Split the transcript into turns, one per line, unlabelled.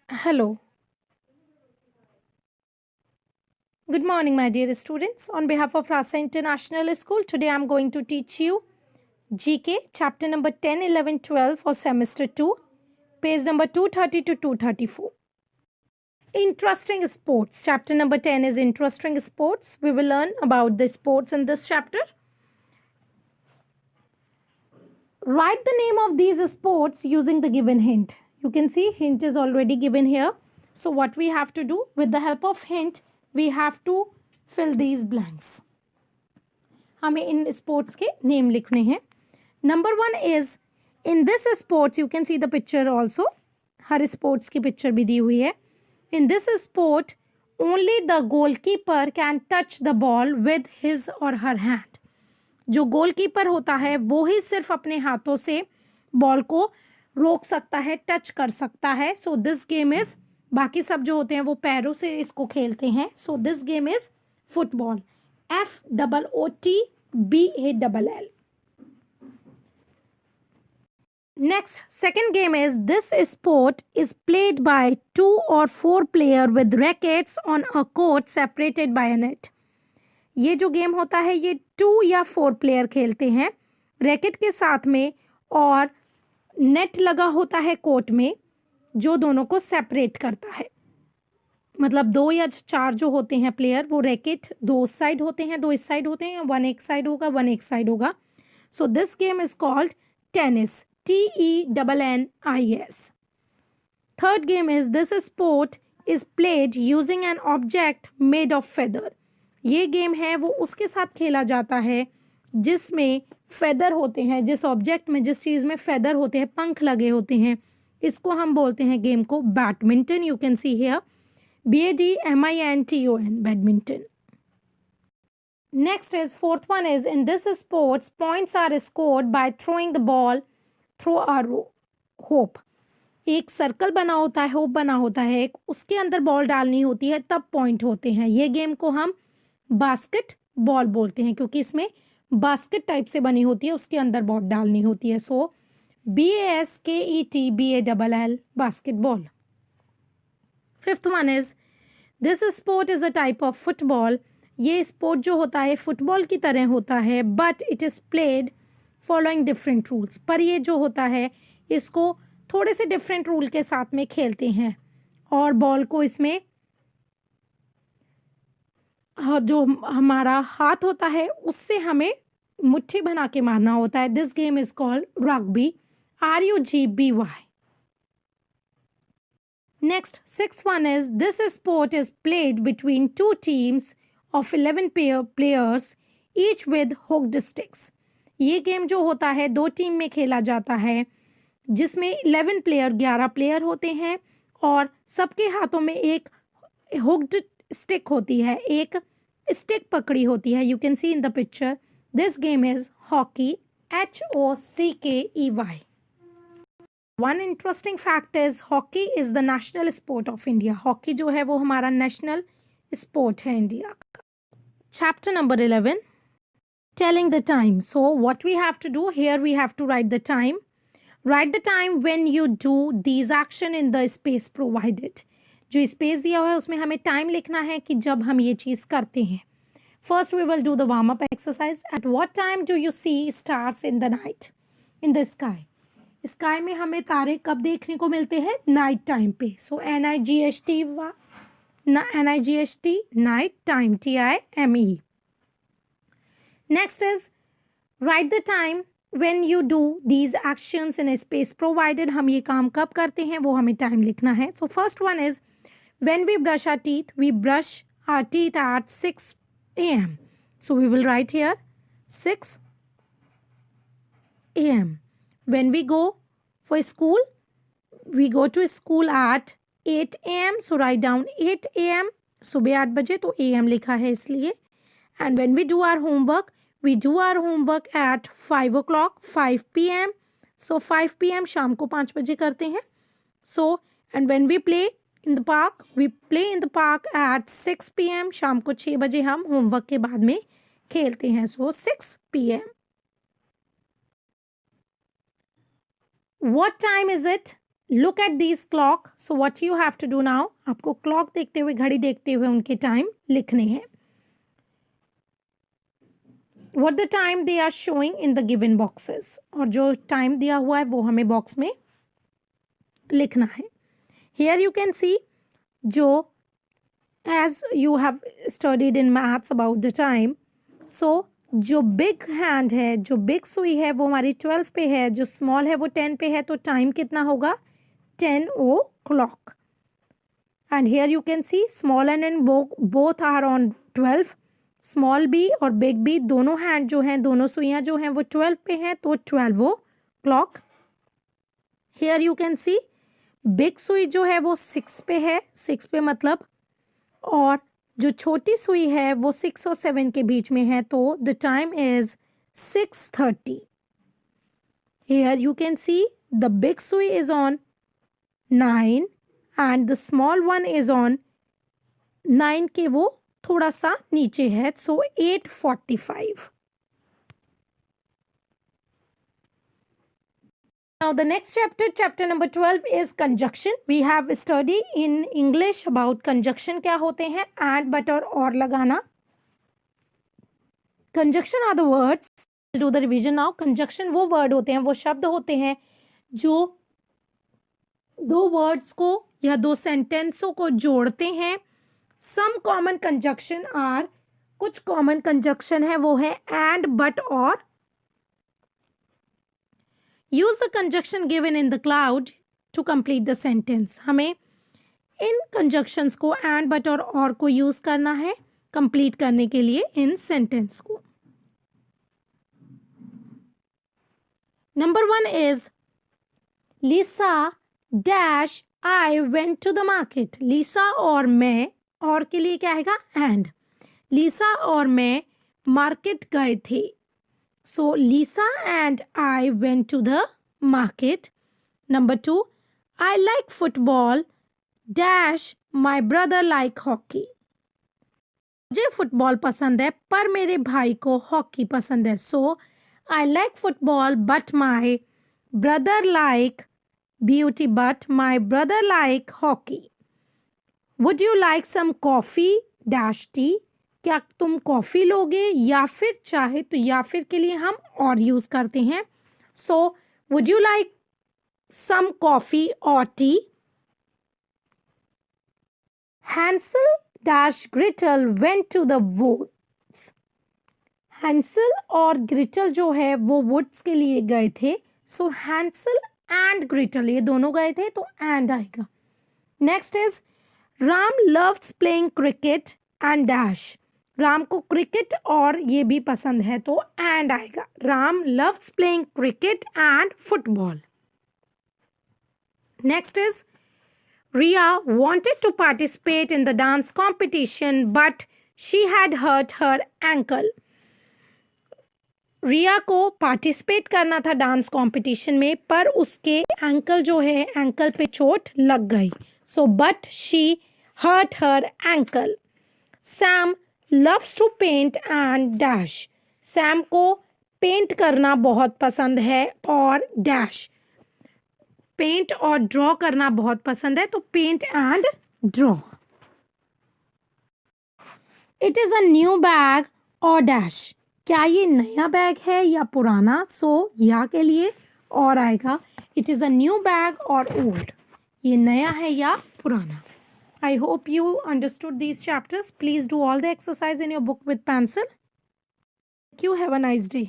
Hello. Good morning, my dear students. On behalf of Rasa International School, today I'm going to teach you GK, chapter number 10, 11, 12 for semester 2, page number 230 to 234. Interesting sports. Chapter number 10 is interesting sports. We will learn about the sports in this chapter. Write the name of these sports using the given hint. You can see hint is already given here. So what we have to do with the help of hint, we have to fill these blanks. हमें in sports के name लिखने हैं. Number 1 is in this sports you can see the picture also. Her sports की picture भी दी हुई है. In this sport only the goalkeeper can touch the ball with his और her hand. जो goalkeeper होता है वो ही सिर्फ अपने हाथों से बॉल को रोक सकता है, टच कर सकता है. सो दिस गेम इज, बाकी सब जो होते हैं वो पैरों से इसको खेलते हैं. So this game is football. FOOTBALL. Next, second game is this sport is played by 2 or 4 players with rackets on a court separated by a net. ये जो गेम होता है ये 2 या 4 प्लेयर खेलते हैं रैकेट के साथ में, और नेट लगा होता है कोर्ट में जो दोनों को सेपरेट करता है. मतलब 2 या 4 जो होते हैं प्लेयर, वो रैकेट 2 साइड होते हैं, 2 इस साइड होते हैं, 1 एक साइड होगा, 1 एक साइड होगा. So this game is called tennis. TENNIS. Third game is this sport is played using an object made of feather. ये गेम है वो उसके साथ खेला जाता है जिसमें फेदर होते हैं, जिस ऑब्जेक्ट में, जिस चीज़ में फेदर होते हैं, पंख लगे होते हैं. इसको हम बोलते हैं गेम को badminton. You can see here BADMINTON, badminton. Next is fourth one is in this sports points are scored by throwing the ball through a hoop. एक सर्कल बना होता है, होप बना होता है एक, उसके अंदर बॉल डालनी होती है, तब पॉइंट होते हैं. ये गेम को हम बास्केट बॉल बोलते हैं क्योंकि इसमें बास्केट टाइप से बनी होती है, उसके अंदर बॉल डालनी होती है. सो BASKETBALL, basketball. Fifth one is this sport is a type of football. ये स्पोर्ट जो होता है फुटबॉल की तरह होता है, but it is played following different rules. पर ये जो होता है इसको थोड़े से डिफरेंट रूल के साथ में खेलते हैं, और बॉल को इसमें जो हमारा हाथ होता है उससे हमें मुट्ठी बना के मारना होता है. This game is called rugby. RUGBY. Next, sixth one is this sport is played between 2 teams of 11 players, each with hooked sticks. ये गेम जो होता है 2 टीम में खेला जाता है जिसमें 11 प्लेयर, 11 प्लेयर होते हैं, और सबके हाथों में एक हुक्ड स्टिक होती है, एक स्टिक पकड़ी होती है. You can C in the picture. This game is hockey. HOCKEY. One interesting fact is hockey is the national sport of India. Hockey जो है वो हमारा national sport है इंडिया का. Chapter number 11, telling the time. So what we have to do here, we have to write the time. Write the time when you do these action in the space provided. जो space दिया हुआ है उसमें हमें time लिखना है कि जब हम ये चीज़ करते हैं. First we will do the warm up exercise. At what time do you see stars in the night? In the sky. Sky में हमें तारे कब देखने को मिलते हैं? नाइट टाइम पे. सो NIGHT, night time, TIME. Next is right the time when you do these actions in space provided. हम ये काम कब करते हैं वो हमें टाइम लिखना है. So first one is when we brush our teeth, we brush our teeth at 6 AM. So we will write here 6 AM. When we go for school, we go to school at 8 AM. So write down 8 AM. सुबह 8 बजे, तो AM लिखा है इसलिए. And when we do our homework, we do our homework at 5 o'clock, 5 PM. So 5 PM शाम को 5 बजे करते हैं. So and when we play in the park, we play in the park at 6 PM. शाम को 6 बजे हम होमवर्क के बाद में खेलते हैं. So 6 PM. What time is it look at these clock. So what you have to do now, आपको clock देखते हुए, घड़ी देखते हुए उनके time लिखने हैं. What the time they are showing in the given boxes. और जो time दिया हुआ है वो हमें box में लिखना है. Here you can see जो as you have studied in maths about the time. So जो बिग हैंड है, जो बिग सुई है वो हमारी 12 पे है, जो स्मॉल है वो 10 पे है, तो टाइम कितना होगा 10 o'clock. And here you can see small and both are on 12. Small b और बिग बी दोनों हैंड जो हैं, दोनों सुइयां जो हैं वो 12 पे हैं, तो 12 o'clock. Here you can C big सुई जो है वो 6 पे है, 6 पे मतलब, और जो छोटी सुई है वो 6 और 7 के बीच में है, तो the time is 6:30. Here you can see the big सुई is on 9 and the small one is on 9 के वो थोड़ा सा नीचे है, सो 8:45. Now the next chapter, chapter number 12 is conjunction. We have studied in English about conjunction क्या होते हैं, and, but और लगाना. Conjunction are the words. We'll do the revision now. Conjunction वो word होते हैं, वो शब्द होते हैं जो दो words को या दो sentences को जोड़ते हैं. Some common conjunction are, कुछ common conjunction है वो है and, but और. Use the conjunction given in the cloud to complete the sentence. हमें इन conjunctions को and, but और को use करना है complete करने के लिए इन sentence को. Number 1 is Lisa dash I went to the market. Lisa और मैं, और के लिए क्या आएगा and. Lisa और मैं market गए थे. So Lisa and I went to the market. Number 2, I like football dash my brother like hockey. मुझे फुटबॉल पसंद है पर मेरे भाई को हॉकी पसंद है. So I like football but my brother like beauty, but my brother like hockey. Would you like some coffee dash tea? क्या तुम कॉफ़ी लोगे या फिर चाहे तो या फिर के लिए हम और यूज़ करते हैं. So would you like some coffee और tea. Hansel dash Gretel went to the woods. Hansel और ग्रिटल जो है वो वुड्स के लिए गए थे. सो हैंसल एंड ग्रिटल ये दोनों गए थे, तो एंड आएगा. Next is Ram loves playing cricket and dash. Ram को क्रिकेट और ये भी पसंद है, तो एंड आएगा. Ram loves playing cricket and football. Next is Riya wanted to participate in the dance competition but she had hurt her ankle. Riya को पार्टिसिपेट करना था डांस कॉम्पिटिशन में, पर उसके एंकल जो है, एंकल पे चोट लग गई. So but she hurt her ankle. Sam loves to paint and dash. Sam को पेंट करना बहुत पसंद है और डैश. पेंट और ड्रॉ करना बहुत पसंद है, तो paint and draw. It is a new bag और डैश. क्या ये नया बैग है या पुराना. सो या के लिए और आएगा. It is a new bag और ओल्ड. ये नया है या पुराना. I hope you understood these chapters. Please do all the exercise in your book with pencil. Thank you. Have a nice day.